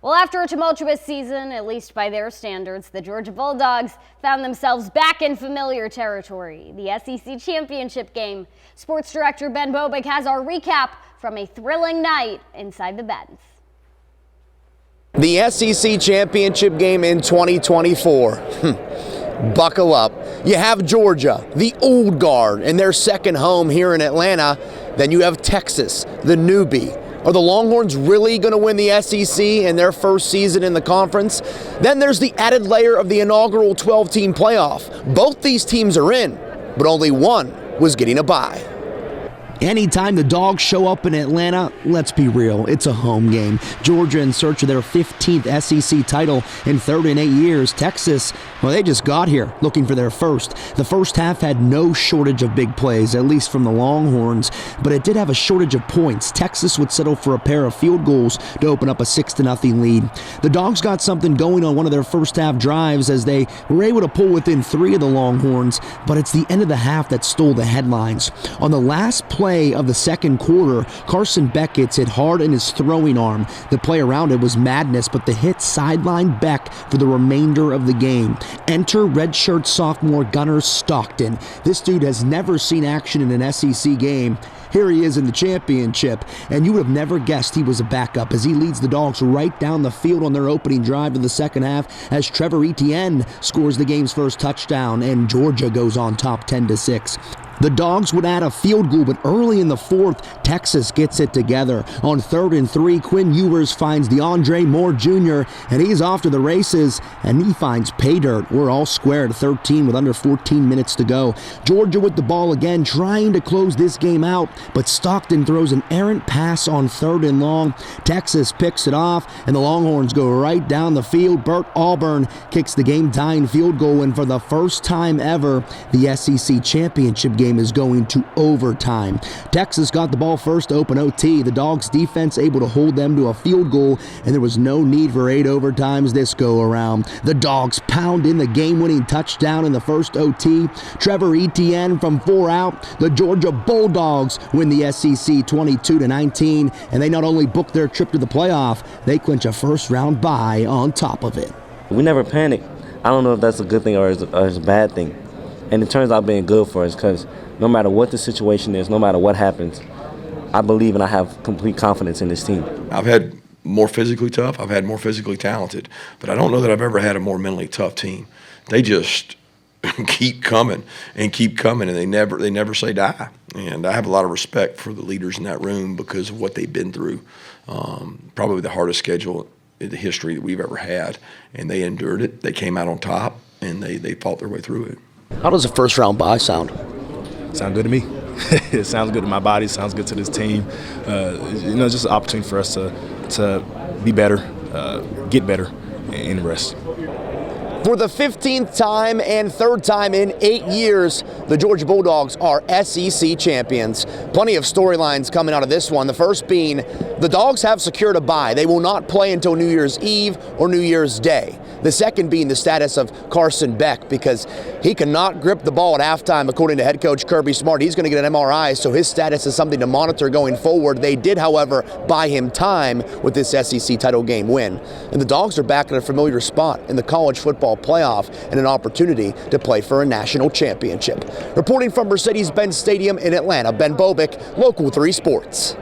Well, after a tumultuous season, at least by their standards, the Georgia Bulldogs found themselves back in familiar territory, the SEC championship game. Sports director Ben Bobick has our recap from a thrilling night inside the Benz. The SEC championship game in 2024. Buckle up. You have Georgia, the old guard, in their second home here in Atlanta. Then you have Texas, the newbie. Are the Longhorns really going to win the SEC in their first season in the conference? Then there's the added layer of the inaugural 12-team playoff. Both these teams are in, but only one was getting a bye. Anytime the Dogs show up in Atlanta, let's be real, it's a home game. Georgia in search of their 15th SEC title in 3rd in 8 years. Texas, well, they just got here looking for their first. The first half had no shortage of big plays, at least from the Longhorns, but it did have a shortage of points. Texas would settle for a pair of field goals to open up a 6-0 lead. The Dogs got something going on one of their first half drives as they were able to pull within 3 of the Longhorns, but it's the end of the half that stole the headlines. On the last play of the second quarter, Carson Beck gets hit hard in his throwing arm. The play around it was madness, but the hit sidelined Beck for the remainder of the game. Enter redshirt sophomore Gunnar Stockton. This dude has never seen action in an SEC game. Here he is in the championship, and you would have never guessed he was a backup as he leads the Dogs right down the field on their opening drive of the second half as Trevor Etienne scores the game's first touchdown, and Georgia goes on top 10-6. The Dogs would add a field goal, but early in the fourth, Texas gets it together. On 3rd and 3, Quinn Ewers finds DeAndre Moore Jr., and he's off to the races, and he finds pay dirt. We're all square at 13 with under 14 minutes to go. Georgia with the ball again, trying to close this game out, but Stockton throws an errant pass on 3rd and long. Texas picks it off, and the Longhorns go right down the field. Bert Auburn kicks the game-tying field goal, and for the first time ever, the SEC championship game is going to overtime. Texas got the ball first to open OT. The Dogs defense able to hold them to a field goal, and there was no need for 8 overtimes this go around. The Dogs pound in the game-winning touchdown in the first OT. Trevor Etienne from 4 out. The Georgia Bulldogs win the SEC 22-19, and they not only book their trip to the playoff, they clinch a first-round bye on top of it. We never panic. I don't know if that's a good thing or it's a bad thing. And it turns out being good for us because no matter what the situation is, no matter what happens, I believe and I have complete confidence in this team. I've had more physically tough. I've had more physically talented. But I don't know that I've ever had a more mentally tough team. They just keep coming, and they never say die. And I have a lot of respect for the leaders in that room because of what they've been through. Probably the hardest schedule in the history that we've ever had. And they endured it. They came out on top, and they fought their way through it. How does a first-round bye sound? Sound good to me. It sounds good to my body. Sounds good to this team. Just an opportunity for us to be better, get better, and rest. For the 15th time and 3rd time in 8 years, the Georgia Bulldogs are SEC champions. Plenty of storylines coming out of this one. The first being the Dogs have secured a bye. They will not play until New Year's Eve or New Year's Day. The second being the status of Carson Beck because he cannot grip the ball at halftime, according to head coach Kirby Smart. He's going to get an MRI, so his status is something to monitor going forward. They did, however, buy him time with this SEC title game win. And the Dogs are back in a familiar spot in the college football playoff and an opportunity to play for a national championship. Reporting from Mercedes-Benz Stadium in Atlanta, Ben Bobick, Local 3 Sports.